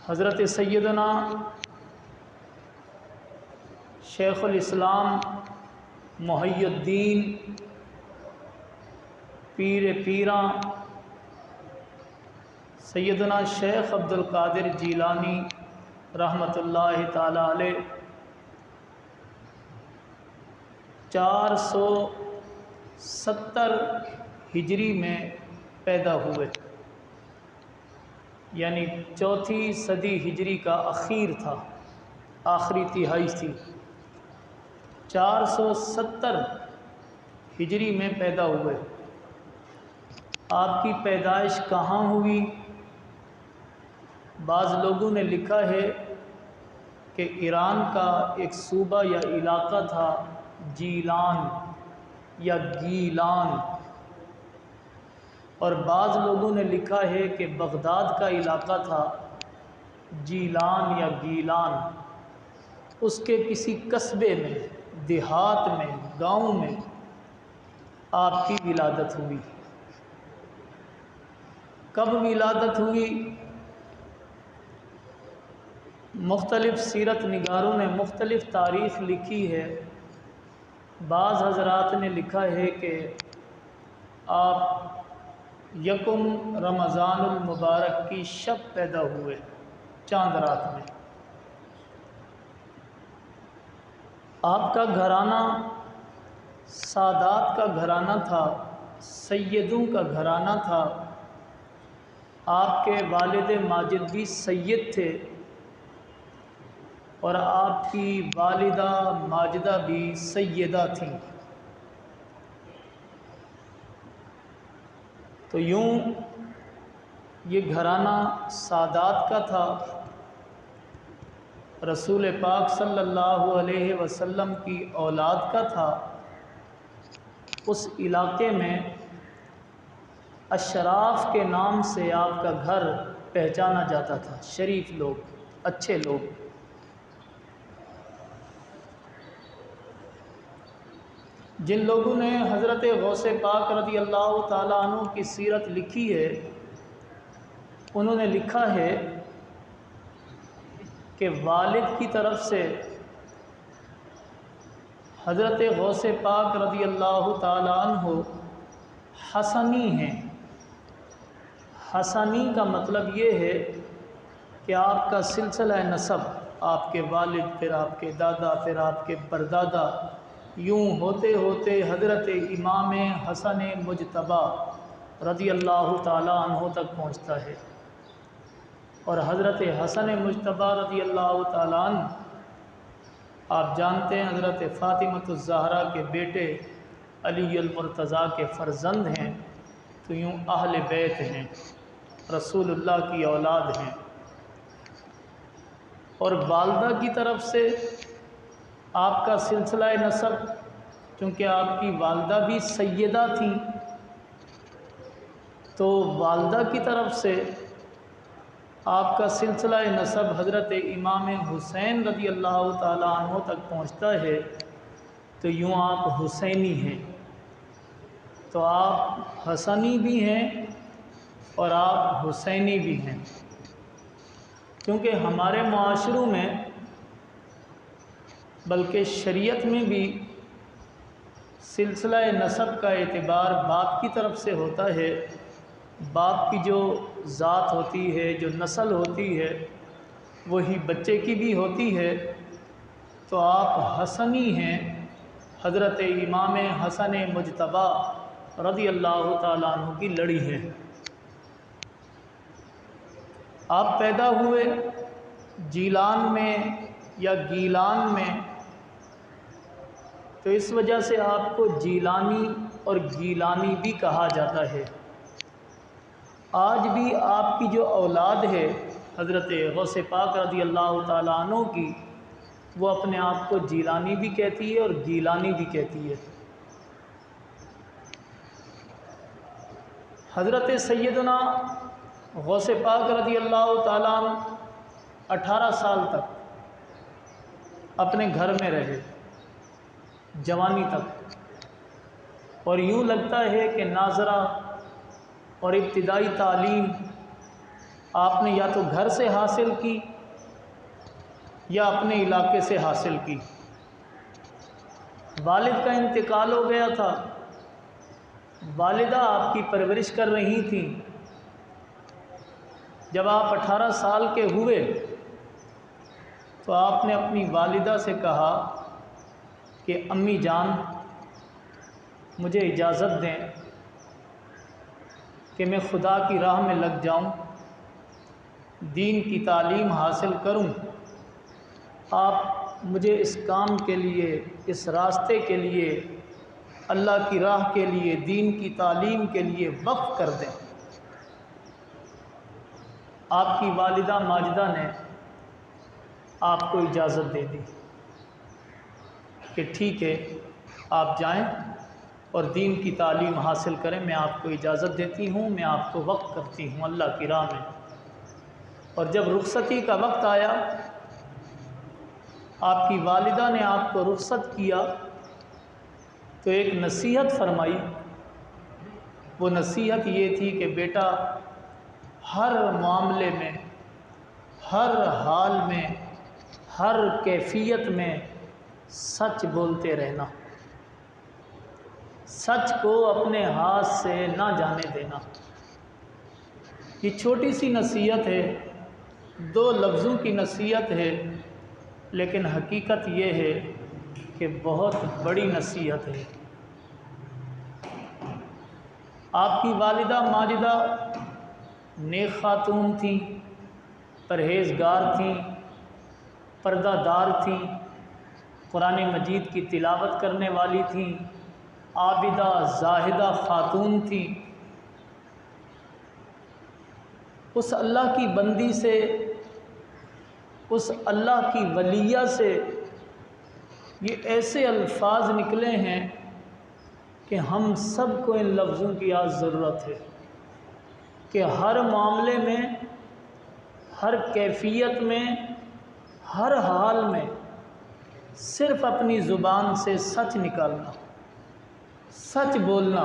حضرت سیدنا شیخ الاسلام محی الدین پیر پیراں سیدنا شیخ عبد القادر جیلانی رحمۃ اللہ تعالی علیہ 470 ہجری میں پیدا ہوئے، یعنی چوتھی صدی ہجری کا اخیر تھا، آخری تہائی تھی۔ 470 ہجری میں پیدا ہوئے۔ آپ کی پیدائش کہاں ہوئی؟ بعض لوگوں نے لکھا ہے کہ ایران کا ایک صوبہ یا علاقہ تھا جیلان یا گیلان، اور بعض لوگوں نے لکھا ہے کہ بغداد کا علاقہ تھا جیلان یا گیلان، اس کے کسی قصبے میں، دیہات میں، گاؤں میں آپ کی ولادت ہوئی۔ کب ولادت ہوئی؟ مختلف سیرت نگاروں نے مختلف تاریخ لکھی ہے۔ بعض حضرات نے لکھا ہے کہ آپ یکم رمضان المبارک کی شب پیدا ہوئے، چاند رات میں۔ آپ کا گھرانہ سادات کا گھرانہ تھا، سیدوں کا گھرانہ تھا۔ آپ کے والد ماجد بھی سید تھے، اور آپ کی والدہ ماجدہ بھی سیدہ تھیں۔ تو یوں یہ گھرانہ سادات کا تھا۔ رسول پاک صلی اللہ علیہ وسلم کی اولاد کا تھا۔ اس علاقے میں اشراف کے نام سے آپ کا گھر پہچانا جاتا تھا، شریف لوگ، اچھے لوگ۔ جن لوگوں نے حضرت غوث پاک رضی اللہ تعالیٰ عنہ کی سیرت لکھی ہے، انہوں نے لکھا ہے کہ والد کی طرف سے حضرت غوث پاک رضی اللہ تعالیٰ عنہ حسنی ہیں۔ حسنی کا مطلب یہ ہے کہ آپ کا سلسلہ نسب، آپ کے والد، پھر آپ کے دادا، پھر آپ کے پردادا، یوں ہوتے ہوتے حضرت امام حسن مجتبی رضی اللہ تعالیٰ عنہ تک پہنچتا ہے۔ اور حضرت حسن مجتبی رضی اللہ تعالیٰ عنہ آپ جانتے ہیں حضرت فاطمۃ الزہرا کے بیٹے علی المرتضیٰ کے فرزند ہیں، تو یوں اہل بیت ہیں، رسول اللہ کی اولاد ہیں۔ اور والدہ کی طرف سے آپ کا سلسلہ نسب، چونکہ آپ کی والدہ بھی سیدہ تھیں، تو والدہ کی طرف سے آپ کا سلسلہ نسب حضرت امام حسین رضی اللہ تعالیٰ عنہ تک پہنچتا ہے، تو یوں آپ حسینی ہیں۔ تو آپ حسنی بھی ہیں اور آپ حسینی بھی ہیں، کیونکہ ہمارے معاشروں میں، بلکہ شریعت میں بھی سلسلہ نسب کا اعتبار باپ کی طرف سے ہوتا ہے۔ باپ کی جو ذات ہوتی ہے، جو نسل ہوتی ہے، وہی بچے کی بھی ہوتی ہے۔ تو آپ حسنی ہیں، حضرت امام حسن مجتبی رضی اللہ تعالیٰ عنہ کی لڑی ہیں۔ آپ پیدا ہوئے جیلان میں یا گیلان میں، تو اس وجہ سے آپ کو جیلانی اور گیلانی بھی کہا جاتا ہے۔ آج بھی آپ کی جو اولاد ہے حضرت غوث پاک رضی اللہ تعالیٰ عنہ کی، وہ اپنے آپ کو جیلانی بھی کہتی ہے اور گیلانی بھی کہتی ہے۔ حضرت سیدنا غوث پاک رضی اللہ تعالیٰ عنہ 18 سال تک اپنے گھر میں رہے، جوانی تک، اور یوں لگتا ہے کہ ناظرہ اور ابتدائی تعلیم آپ نے یا تو گھر سے حاصل کی یا اپنے علاقے سے حاصل کی۔ والد کا انتقال ہو گیا تھا، والدہ آپ کی پرورش کر رہی تھیں۔ جب آپ 18 سال کے ہوئے تو آپ نے اپنی والدہ سے کہا کہ امی جان مجھے اجازت دیں کہ میں خدا کی راہ میں لگ جاؤں، دین کی تعلیم حاصل کروں۔ آپ مجھے اس کام کے لیے، اس راستے کے لیے، اللہ کی راہ کے لیے، دین کی تعلیم کے لیے وقف کر دیں۔ آپ کی والدہ ماجدہ نے آپ کو اجازت دے دی کہ ٹھیک ہے آپ جائیں اور دین کی تعلیم حاصل کریں، میں آپ کو اجازت دیتی ہوں، میں آپ کو وقف کرتی ہوں اللہ کی راہ میں۔ اور جب رخصتی کا وقت آیا، آپ کی والدہ نے آپ کو رخصت کیا تو ایک نصیحت فرمائی۔ وہ نصیحت یہ تھی کہ بیٹا ہر معاملے میں، ہر حال میں، ہر کیفیت میں سچ بولتے رہنا، سچ کو اپنے ہاتھ سے نہ جانے دینا۔ یہ چھوٹی سی نصیحت ہے، 2 لفظوں کی نصیحت ہے، لیکن حقیقت یہ ہے کہ بہت بڑی نصیحت ہے۔ آپ کی والدہ ماجدہ نیک خاتون تھیں، پرہیزگار تھیں، پردہ دار تھیں، قرآن مجید کی تلاوت کرنے والی تھیں، عابدہ زاہدہ خاتون تھیں۔ اس اللہ کی بندی سے، اس اللہ کی ولیہ سے یہ ایسے الفاظ نکلے ہیں کہ ہم سب کو ان لفظوں کی آج ضرورت ہے کہ ہر معاملے میں، ہر کیفیت میں، ہر حال میں صرف اپنی زبان سے سچ نکالنا، سچ بولنا۔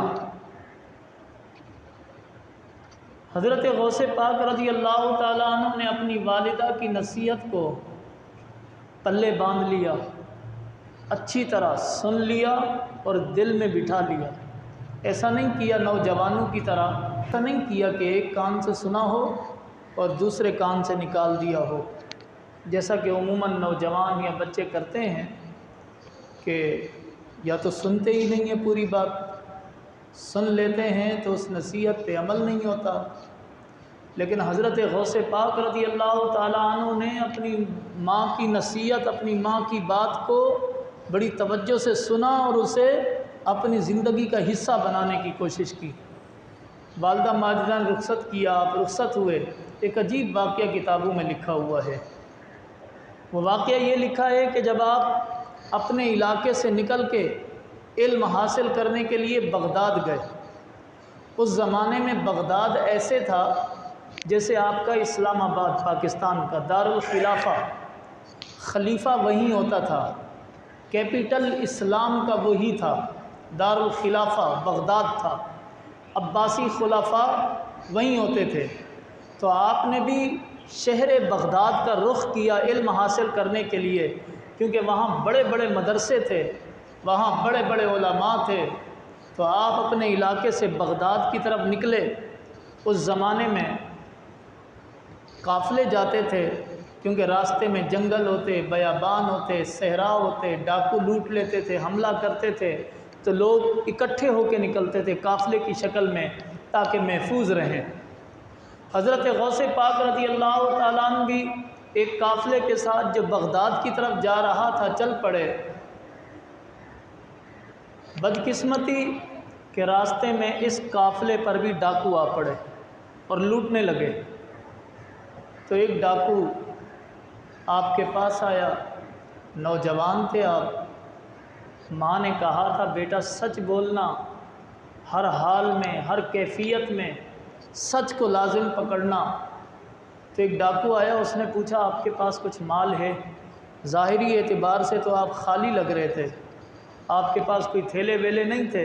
حضرت غوث پاک رضی اللہ تعالیٰ عنہ نے اپنی والدہ کی نصیحت کو پلے باندھ لیا، اچھی طرح سن لیا اور دل میں بٹھا لیا۔ ایسا نہیں کیا نوجوانوں کی طرح، ایسا نہیں کیا کہ ایک کان سے سنا ہو اور دوسرے کان سے نکال دیا ہو، جیسا کہ عموماً نوجوان یا بچے کرتے ہیں کہ یا تو سنتے ہی نہیں ہیں، پوری بات سن لیتے ہیں تو اس نصیحت پہ عمل نہیں ہوتا۔ لیکن حضرت غوث پاک رضی اللہ تعالیٰ عنہ نے اپنی ماں کی نصیحت، اپنی ماں کی بات کو بڑی توجہ سے سنا اور اسے اپنی زندگی کا حصہ بنانے کی کوشش کی۔ والدہ ماجدہ نے رخصت کیا، آپ رخصت ہوئے۔ ایک عجیب واقعہ کتابوں میں لکھا ہوا ہے۔ وہ واقعہ یہ لکھا ہے کہ جب آپ اپنے علاقے سے نکل کے علم حاصل کرنے کے لیے بغداد گئے، اس زمانے میں بغداد ایسے تھا جیسے آپ کا اسلام آباد پاکستان کا دارالخلافہ، خلیفہ وہیں ہوتا تھا، کیپٹل اسلام کا وہی تھا، دارالخلافہ بغداد تھا، عباسی خلفاء وہیں ہوتے تھے۔ تو آپ نے بھی شہر بغداد کا رخ کیا علم حاصل کرنے کے لیے، کیونکہ وہاں بڑے بڑے مدرسے تھے، وہاں بڑے بڑے علماء تھے۔ تو آپ اپنے علاقے سے بغداد کی طرف نکلے۔ اس زمانے میں قافلے جاتے تھے، کیونکہ راستے میں جنگل ہوتے، بیابان ہوتے، صحرا ہوتے، ڈاکو لوٹ لیتے تھے، حملہ کرتے تھے، تو لوگ اکٹھے ہو کے نکلتے تھے قافلے کی شکل میں تاکہ محفوظ رہیں۔ حضرت غوث پاک رضی اللہ تعالیٰ عنہ بھی ایک قافلے کے ساتھ جو بغداد کی طرف جا رہا تھا چل پڑے۔ بدقسمتی کے راستے میں اس قافلے پر بھی ڈاکو آ پڑے اور لوٹنے لگے۔ تو ایک ڈاکو آپ کے پاس آیا، نوجوان تھے آپ، ماں نے کہا تھا بیٹا سچ بولنا، ہر حال میں، ہر کیفیت میں سچ کو لازم پکڑنا۔ تو ایک ڈاکو آیا، اس نے پوچھا آپ کے پاس کچھ مال ہے؟ ظاہری اعتبار سے تو آپ خالی لگ رہے تھے، آپ کے پاس کوئی تھیلے ویلے نہیں تھے،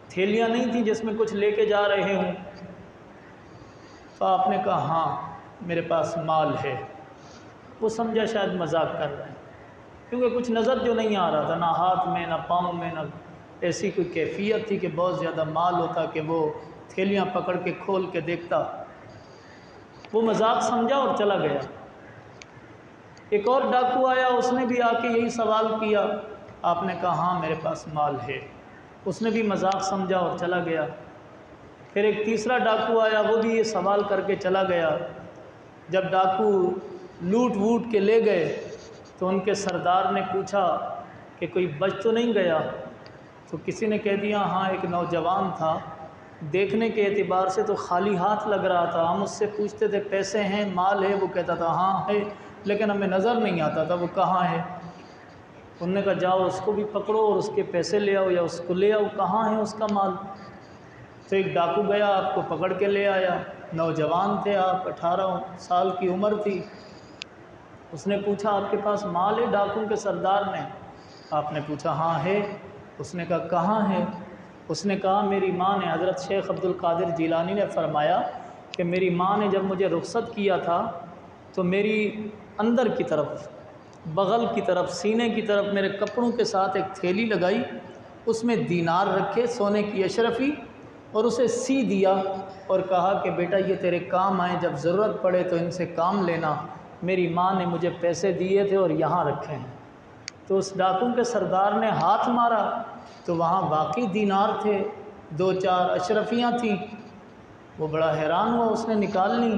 تھیلیاں نہیں تھیں جس میں کچھ لے کے جا رہے ہوں۔ تو آپ نے کہا ہاں میرے پاس مال ہے۔ وہ سمجھا شاید مذاق کر رہے ہیں، کیونکہ کچھ نظر جو نہیں آ رہا تھا، نہ ہاتھ میں نہ پاؤں میں، نہ ایسی کوئی کیفیت تھی کہ بہت زیادہ مال ہوتا کہ وہ تھیلیاں پکڑ کے کھول کے دیکھتا۔ وہ مذاق سمجھا اور چلا گیا۔ ایک اور ڈاکو آیا، اس نے بھی آ کے یہی سوال کیا۔ آپ نے کہا ہاں میرے پاس مال ہے۔ اس نے بھی مذاق سمجھا اور چلا گیا۔ پھر ایک تیسرا ڈاکو آیا، وہ بھی یہ سوال کر کے چلا گیا۔ جب ڈاکو لوٹ ووٹ کے لے گئے تو ان کے سردار نے پوچھا کہ کوئی بچ تو نہیں گیا؟ تو کسی نے کہہ دیا ہاں ایک نوجوان تھا، دیکھنے کے اعتبار سے تو خالی ہاتھ لگ رہا تھا، ہم اس سے پوچھتے تھے پیسے ہیں، مال ہے، وہ کہتا تھا ہاں ہے، لیکن ہمیں نظر نہیں آتا تھا وہ کہاں ہے۔ انہوں نے کہا جاؤ اس کو بھی پکڑو اور اس کے پیسے لے آؤ یا اس کو لے آؤ، کہاں ہے اس کا مال۔ تو ایک ڈاکو گیا، آپ کو پکڑ کے لے آیا، نوجوان تھے آپ، 18 سال کی عمر تھی۔ اس نے پوچھا آپ کے پاس مال ہے؟ ڈاکو کے سردار نے۔ آپ نے پوچھا ہاں ہے۔ اس نے کہا کہاں ہے؟ اس نے کہا میری ماں نے، حضرت شیخ عبد القادر جیلانی نے فرمایا کہ میری ماں نے جب مجھے رخصت کیا تھا تو میری اندر کی طرف، بغل کی طرف، سینے کی طرف میرے کپڑوں کے ساتھ ایک تھیلی لگائی، اس میں دینار رکھے سونے کی اشرفی، اور اسے سی دیا اور کہا کہ بیٹا یہ تیرے کام آئیں، جب ضرورت پڑے تو ان سے کام لینا۔ میری ماں نے مجھے پیسے دیے تھے اور یہاں رکھے ہیں۔ تو اس ڈاکو کے سردار نے ہاتھ مارا تو وہاں واقعی دینار تھے، 2-4 اشرفیاں تھیں۔ وہ بڑا حیران ہوا، اس نے نکال لی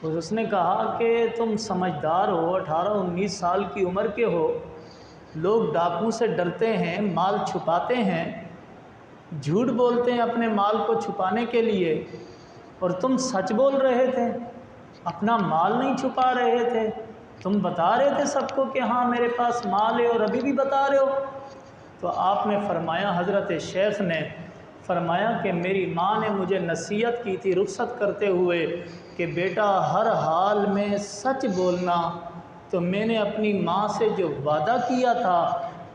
اور اس نے کہا کہ تم سمجھدار ہو، 18-19 سال کی عمر کے ہو، لوگ ڈاکو سے ڈرتے ہیں، مال چھپاتے ہیں، جھوٹ بولتے ہیں اپنے مال کو چھپانے کے لیے، اور تم سچ بول رہے تھے، اپنا مال نہیں چھپا رہے تھے، تم بتا رہے تھے سب کو کہ ہاں میرے پاس مال ہے اور ابھی بھی بتا رہے ہو۔ تو آپ نے فرمایا، حضرت شیخ نے فرمایا کہ میری ماں نے مجھے نصیحت کی تھی رخصت کرتے ہوئے کہ بیٹا ہر حال میں سچ بولنا۔ تو میں نے اپنی ماں سے جو وعدہ کیا تھا،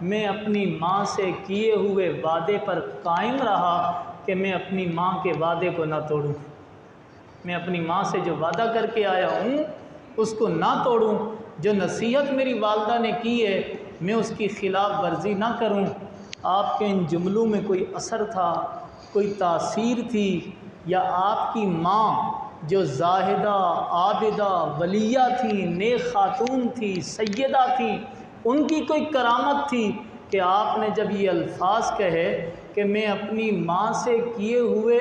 میں اپنی ماں سے کیے ہوئے وعدے پر قائم رہا کہ میں اپنی ماں کے وعدے کو نہ توڑوں، میں اپنی ماں سے جو وعدہ کر کے آیا ہوں اس کو نہ توڑوں، جو نصیحت میری والدہ نے کی ہے میں اس کی خلاف ورزی نہ کروں۔ آپ کے ان جملوں میں کوئی اثر تھا، کوئی تاثیر تھی، یا آپ کی ماں جو زاہدہ، عابدہ، ولیہ تھی، نیک خاتون تھی، سیدہ تھی، ان کی کوئی کرامت تھی کہ آپ نے جب یہ الفاظ کہے کہ میں اپنی ماں سے کیے ہوئے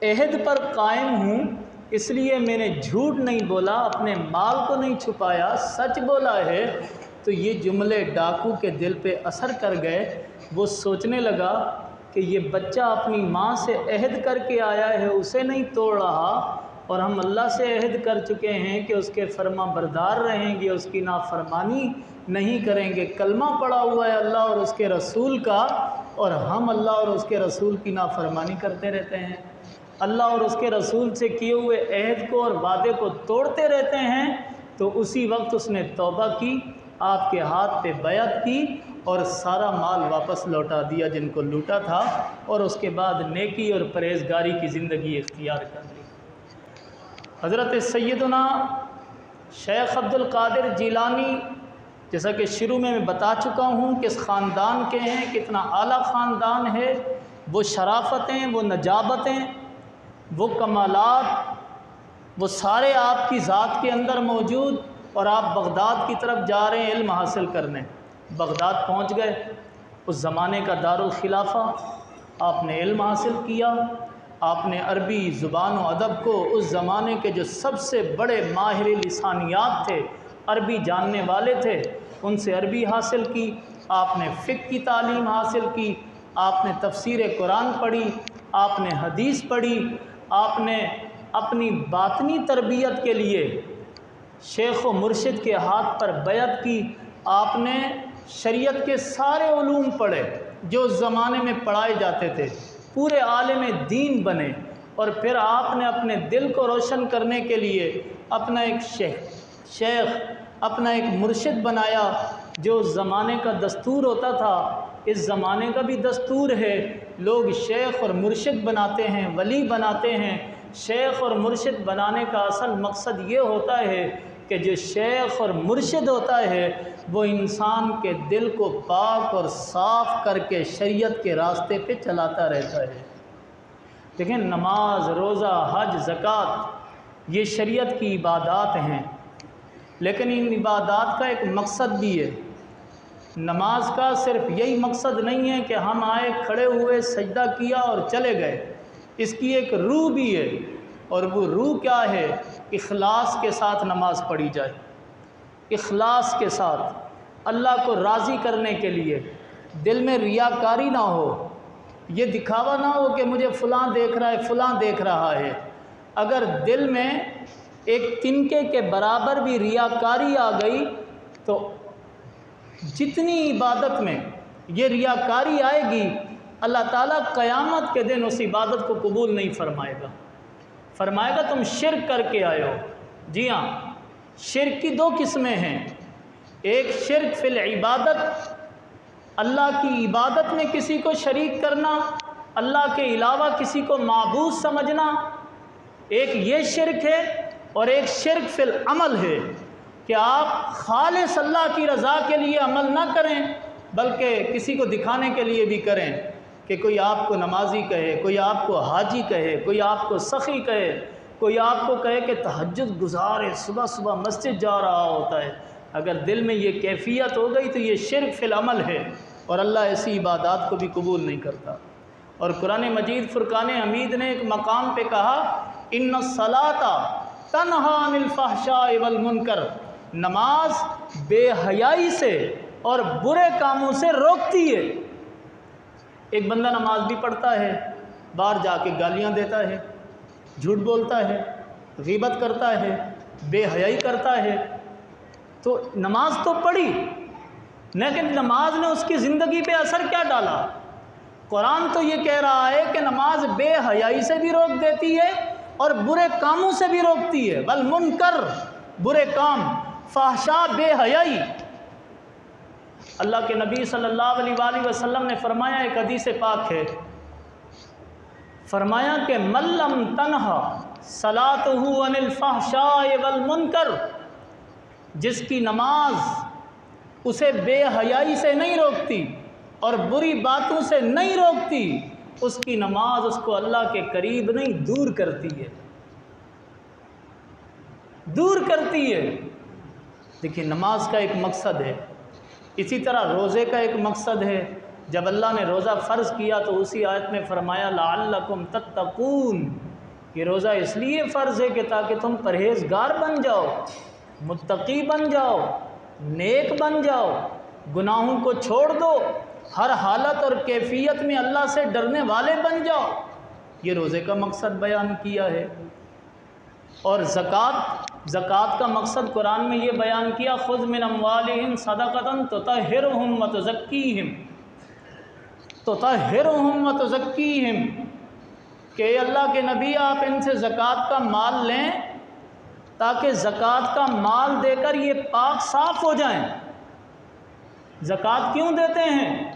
عہد پر قائم ہوں، اس لیے میں نے جھوٹ نہیں بولا، اپنے مال کو نہیں چھپایا، سچ بولا ہے، تو یہ جملے ڈاکو کے دل پہ اثر کر گئے۔ وہ سوچنے لگا کہ یہ بچہ اپنی ماں سے عہد کر کے آیا ہے، اسے نہیں توڑ رہا، اور ہم اللہ سے عہد کر چکے ہیں کہ اس کے فرما بردار رہیں گے، اس کی نافرمانی نہیں کریں گے۔ کلمہ پڑا ہوا ہے اللہ اور اس کے رسول کا، اور ہم اللہ اور اس کے رسول کی نافرمانی کرتے رہتے ہیں، اللہ اور اس کے رسول سے کیے ہوئے عہد کو اور وعدے کو توڑتے رہتے ہیں۔ تو اسی وقت اس نے توبہ کی، آپ کے ہاتھ پہ بیعت کی اور سارا مال واپس لوٹا دیا جن کو لوٹا تھا، اور اس کے بعد نیکی اور پرہیزگاری کی زندگی اختیار کر لی۔ حضرت سیدنا شیخ عبد القادر جیلانی، جیسا کہ شروع میں بتا چکا ہوں کس خاندان کے ہیں، کتنا اعلیٰ خاندان ہے، وہ شرافتیں، وہ نجابتیں، وہ کمالات، وہ سارے آپ کی ذات کے اندر موجود، اور آپ بغداد کی طرف جا رہے ہیں علم حاصل کرنے۔ بغداد پہنچ گئے، اس زمانے کا دارالخلافہ، آپ نے علم حاصل کیا، آپ نے عربی زبان و ادب کو، اس زمانے کے جو سب سے بڑے ماہر لسانیات تھے، عربی جاننے والے تھے، ان سے عربی حاصل کی، آپ نے فقہ کی تعلیم حاصل کی، آپ نے تفسیر قرآن پڑھی، آپ نے حدیث پڑھی، آپ نے اپنی باطنی تربیت کے لیے شیخ و مرشد کے ہاتھ پر بیعت کی، آپ نے شریعت کے سارے علوم پڑھے جو اس زمانے میں پڑھائے جاتے تھے، پورے عالم دین بنے، اور پھر آپ نے اپنے دل کو روشن کرنے کے لیے اپنا ایک شیخ، اپنا ایک مرشد بنایا، جو اس زمانے کا دستور ہوتا تھا، اس زمانے کا بھی دستور ہے، لوگ شیخ اور مرشد بناتے ہیں، ولی بناتے ہیں، شیخ اور مرشد بنانے کا اصل مقصد یہ ہوتا ہے کہ جو شیخ اور مرشد ہوتا ہے وہ انسان کے دل کو پاک اور صاف کر کے شریعت کے راستے پہ چلاتا رہتا ہے۔ دیکھیں نماز، روزہ، حج، زکوٰۃ یہ شریعت کی عبادات ہیں، لیکن ان عبادات کا ایک مقصد بھی ہے۔ نماز کا صرف یہی مقصد نہیں ہے کہ ہم آئے، کھڑے ہوئے، سجدہ کیا اور چلے گئے، اس کی ایک روح بھی ہے، اور وہ روح کیا ہے؟ اخلاص کے ساتھ نماز پڑھی جائے، اخلاص کے ساتھ، اللہ کو راضی کرنے کے لیے، دل میں ریاکاری نہ ہو، یہ دکھاوا نہ ہو کہ مجھے فلاں دیکھ رہا ہے، فلاں دیکھ رہا ہے۔ اگر دل میں ایک تنکے کے برابر بھی ریاکاری آ گئی تو جتنی عبادت میں یہ ریاکاری آئے گی، اللہ تعالیٰ قیامت کے دن اس عبادت کو قبول نہیں فرمائے گا، فرمائے گا تم شرک کر کے آئے ہو۔ جی ہاں، شرک کی دو قسمیں ہیں، ایک شرک فی العبادت، اللہ کی عبادت میں کسی کو شریک کرنا، اللہ کے علاوہ کسی کو معبود سمجھنا، ایک یہ شرک ہے، اور ایک شرک فی العمل ہے کہ آپ خالص اللہ کی رضا کے لیے عمل نہ کریں بلکہ کسی کو دکھانے کے لیے بھی کریں، کہ کوئی آپ کو نمازی کہے، کوئی آپ کو حاجی کہے، کوئی آپ کو سخی کہے، کوئی آپ کو کہے کہ تہجد گزار ہے، صبح صبح مسجد جا رہا ہوتا ہے۔ اگر دل میں یہ کیفیت ہو گئی تو یہ شرک فی العمل ہے، اور اللہ ایسی عبادات کو بھی قبول نہیں کرتا۔ اور قرآن مجید فرقان حمید نے ایک مقام پہ کہا ان الصلاۃ تنہی عن الفحشاء والمنکر، نماز بے حیائی سے اور برے کاموں سے روکتی ہے۔ ایک بندہ نماز بھی پڑھتا ہے، باہر جا کے گالیاں دیتا ہے، جھوٹ بولتا ہے، غیبت کرتا ہے، بے حیائی کرتا ہے، تو نماز تو پڑھی لیکن نماز نے اس کی زندگی پہ اثر کیا ڈالا؟ قرآن تو یہ کہہ رہا ہے کہ نماز بے حیائی سے بھی روک دیتی ہے اور برے کاموں سے بھی روکتی ہے، والمنکر برے کام، فحشاء بے حیائی۔ اللہ کے نبی صلی اللہ علیہ وآلہ وسلم نے فرمایا، ایک حدیث پاک ہے، فرمایا کہ من لم تنہا صلاتہ عن الفحشاء والمنکر، جس کی نماز اسے بے حیائی سے نہیں روکتی اور بری باتوں سے نہیں روکتی، اس کی نماز اس کو اللہ کے قریب نہیں، دور کرتی ہے، دور کرتی ہے۔ دیکھیے نماز کا ایک مقصد ہے، اسی طرح روزے کا ایک مقصد ہے۔ جب اللہ نے روزہ فرض کیا تو اسی آیت میں فرمایا لعلکم تتقون، یہ روزہ اس لیے فرض ہے کہ تاکہ تم پرہیزگار بن جاؤ، متقی بن جاؤ، نیک بن جاؤ، گناہوں کو چھوڑ دو، ہر حالت اور کیفیت میں اللہ سے ڈرنے والے بن جاؤ، یہ روزے کا مقصد بیان کیا ہے۔ اور زکوٰۃ کا مقصد قرآن میں یہ بیان کیا، خذ من اموالہم صدقۃ تطہرہم وتزکیہم، کہ اے اللہ کے نبی آپ ان سے زکوٰۃ کا مال لیں تاکہ زکوٰۃ کا مال دے کر یہ پاک صاف ہو جائیں۔ زکوٰۃ کیوں دیتے ہیں؟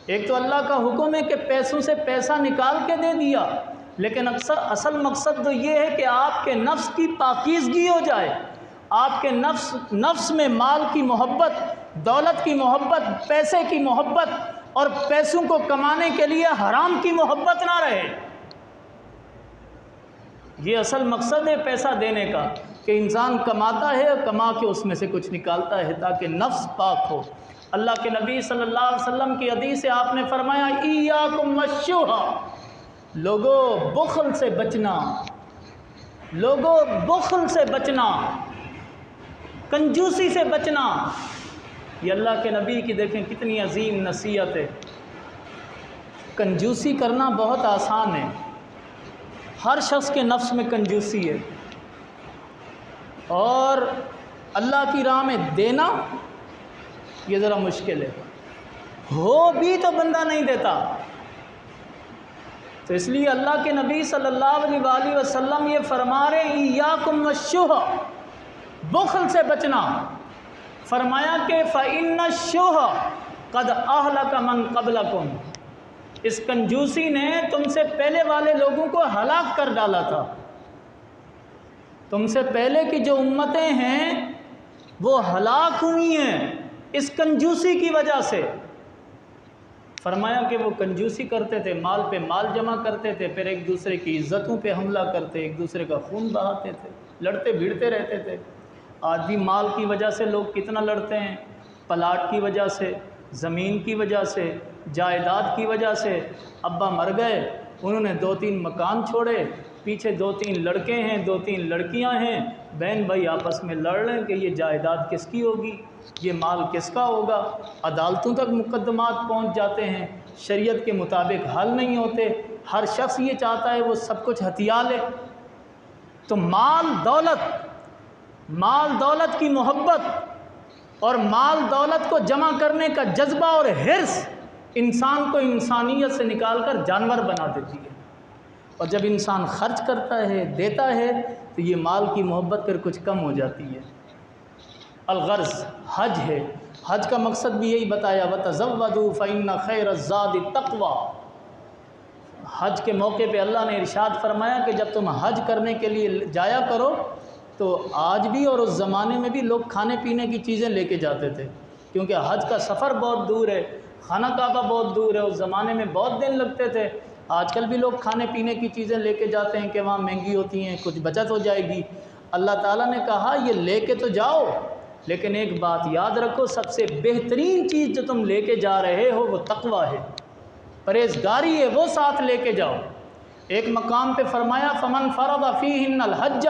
ایک تو اللہ کا حکم ہے کہ پیسوں سے پیسہ نکال کے دے دیا، لیکن اصل مقصد تو یہ ہے کہ آپ کے نفس کی پاکیزگی ہو جائے، آپ کے نفس میں مال کی محبت، دولت کی محبت، پیسے کی محبت اور پیسوں کو کمانے کے لیے حرام کی محبت نہ رہے۔ یہ اصل مقصد ہے پیسہ دینے کا، کہ انسان کماتا ہے اور کما کے اس میں سے کچھ نکالتا ہے تاکہ نفس پاک ہو۔ اللہ کے نبی صلی اللہ علیہ وسلم کی حدیث سے آپ نے فرمایا ایاکم والشح، لوگوں بخل سے بچنا، لوگوں بخل سے بچنا، کنجوسی سے بچنا۔ یہ اللہ کے نبی کی دیکھیں کتنی عظیم نصیحت ہے۔ کنجوسی کرنا بہت آسان ہے، ہر شخص کے نفس میں کنجوسی ہے، اور اللہ کی راہ میں دینا یہ ذرا مشکل ہے، ہو بھی تو بندہ نہیں دیتا۔ تو اس لیے اللہ کے نبی صلی اللہ علیہ وآلہ وسلم یہ فرما رہے ہیں ایاکم والشح، بخل سے بچنا۔ فرمایا کہ فإن الشح قد أهلك من قبلكم، اس کنجوسی نے تم سے پہلے والے لوگوں کو ہلاک کر ڈالا تھا۔ تم سے پہلے کی جو امتیں ہیں وہ ہلاک ہوئی ہیں اس کنجوسی کی وجہ سے۔ فرمایا کہ وہ کنجوسی کرتے تھے، مال پہ مال جمع کرتے تھے، پھر ایک دوسرے کی عزتوں پہ حملہ کرتے، ایک دوسرے کا خون بہاتے تھے، لڑتے بھیڑتے رہتے تھے۔ آج بھی مال کی وجہ سے لوگ کتنا لڑتے ہیں، پلاٹ کی وجہ سے، زمین کی وجہ سے، جائیداد کی وجہ سے۔ ابا مر گئے، انہوں نے 2-3 مکان چھوڑے، پیچھے 2-3 لڑکے ہیں، 2-3 لڑکیاں ہیں، بہن بھائی آپس میں لڑ رہے ہیں کہ یہ جائیداد کس کی ہوگی، یہ مال کس کا ہوگا۔ عدالتوں تک مقدمات پہنچ جاتے ہیں، شریعت کے مطابق حل نہیں ہوتے۔ ہر شخص یہ چاہتا ہے وہ سب کچھ ہتھیا لے۔ تو مال دولت کی محبت اور مال دولت کو جمع کرنے کا جذبہ اور حرص انسان کو انسانیت سے نکال کر جانور بنا دیتی ہے۔ اور جب انسان خرچ کرتا ہے، دیتا ہے، تو یہ مال کی محبت پھر کچھ کم ہو جاتی ہے۔ الغرض حج ہے، حج کا مقصد بھی یہی بتایا، وَتَزَوَّدُوا فَإِنَّ خَيْرَ الزَّادِ التَّقْوَىٰ۔ حج کے موقع پہ اللہ نے ارشاد فرمایا کہ جب تم حج کرنے کے لیے جایا کرو تو آج بھی اور اس زمانے میں بھی لوگ کھانے پینے کی چیزیں لے کے جاتے تھے، کیونکہ حج کا سفر بہت دور ہے، خانہ کعبہ بہت دور ہے، اس زمانے میں بہت دن لگتے تھے۔ آج کل بھی لوگ کھانے پینے کی چیزیں لے کے جاتے ہیں کہ وہاں مہنگی ہوتی ہیں، کچھ بچت ہو جائے گی۔ اللہ تعالیٰ نے کہا یہ لے کے تو جاؤ، لیکن ایک بات یاد رکھو، سب سے بہترین چیز جو تم لے کے جا رہے ہو وہ تقویٰ ہے، پرہیزگاری ہے، وہ ساتھ لے کے جاؤ۔ ایک مقام پہ فرمایا فَمَنْ فَرَضَ فِيهِنَّ الْحَجَّ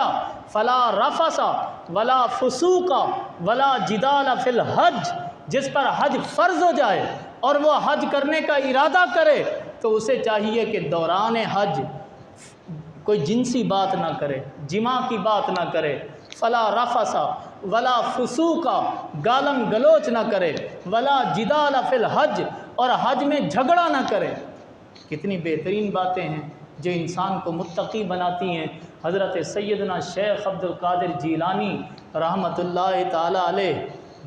فَلَا رَفَثَ وَلَا فُسُوقَ وَلَا جِدَالَ فِي الْحَجِّ، جس پر حج فرض ہو جائے اور وہ حج کرنے کا ارادہ کرے تو اسے چاہیے کہ دوران حج کوئی جنسی بات نہ کرے، جماع کی بات نہ کرے، فلا رفث ولا فسوق، گالم گلوچ نہ کرے، ولا جدال فی الحج، اور حج میں جھگڑا نہ کرے۔ کتنی بہترین باتیں ہیں جو انسان کو متقی بناتی ہیں۔ حضرت سیدنا شیخ عبد القادر جیلانی رحمۃ اللہ تعالی علیہ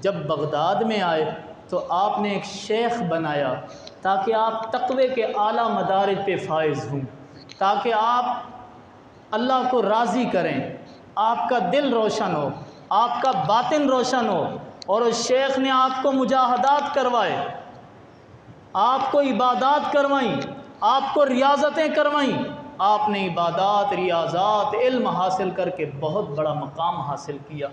جب بغداد میں آئے تو آپ نے ایک شیخ بنایا تاکہ آپ تقوی کے اعلیٰ مدارج پہ فائز ہوں، تاکہ آپ اللہ کو راضی کریں، آپ کا دل روشن ہو، آپ کا باطن روشن ہو۔ اور اس شیخ نے آپ کو مجاہدات کروائے، آپ کو عبادات کروائیں، آپ کو ریاضتیں کروائیں۔ آپ نے عبادات، ریاضات، علم حاصل کر کے بہت بڑا مقام حاصل کیا۔